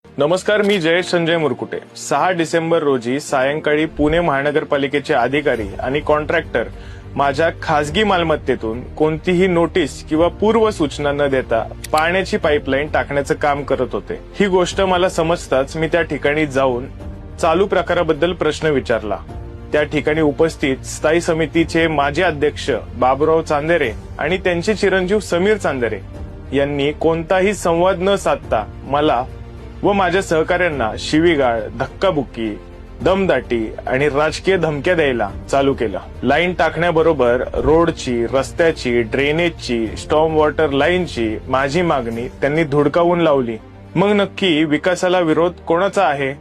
नमस्कार, मी जयेश संजय मुरकुटे. 6 डिसेंबर रोजी सायंकाळी पुणे महानगरपालिकेचे अधिकारी आणि कॉन्ट्रॅक्टर माझ्या खासगी मालमत्तेतून कोणतीही नोटीस किंवा पूर्व सूचना न देता पाण्याची पाईपलाईन टाकण्याचं काम करत होते. ही गोष्ट मला समजताच मी त्या ठिकाणी जाऊन चालू प्रकाराबद्दल प्रश्न विचारला. त्या ठिकाणी उपस्थित स्थायी समितीचे माजी अध्यक्ष बाबुराव चांदेरे आणि त्यांचे चिरंजीव समीर चांदेरे यांनी कोणताही संवाद न साधता मला व माझ्या सहकाऱ्यांना शिवीगाळ, धक्काबुक्की, दमदाटी आणि राजकीय धमक्या द्यायला चालू केलं. लाईन टाकण्याबरोबर रोडची, रस्त्याची, ड्रेनेजची, स्टॉर्म वॉटर लाईनची माझी मागणी त्यांनी धुडकावून लावली. मग नक्की विकासाला विरोध कोणाचा आहे?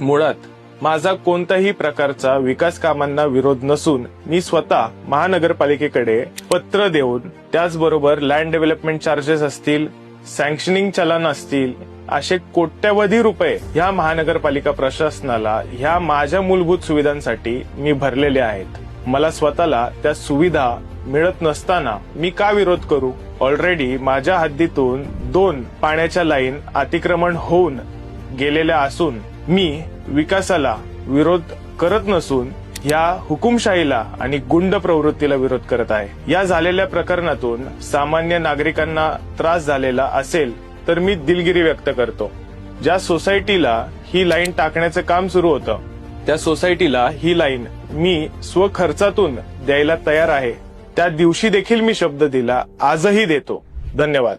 मुळात माझा कोणत्याही प्रकारचा विकास कामांना विरोध नसून मी स्वतः महानगरपालिकेकडे पत्र देऊन त्याचबरोबर लँड डेव्हलपमेंट चार्जेस असतील, सँक्शनिंग चलन असतील, असे कोट्यवधी रुपये ह्या महानगरपालिका प्रशासनाला ह्या माझ्या मूलभूत सुविधांसाठी मी भरलेले आहेत. मला स्वतःला त्या सुविधा मिळत नसताना मी का विरोध करू? ऑलरेडी माझ्या हद्दीतून 2 पाण्याच्या लाईन अतिक्रमण होऊन गेलेल्या असून मी विकासाला विरोध करत नसून या हुकुमशाहीला आणि गुंड प्रवृत्तीला विरोध करत आहे. या झालेल्या प्रकरणातून सामान्य नागरिकांना त्रास झालेला असेल तर मी दिलगिरी व्यक्त करतो. ज्या सोसायटीला ही लाईन टाकण्याचं काम सुरू होतं त्या सोसायटीला ही लाईन मी स्वखर्चातून द्यायला तयार आहे. त्या दिवशी देखील मी शब्द दिला, आजही देतो. धन्यवाद.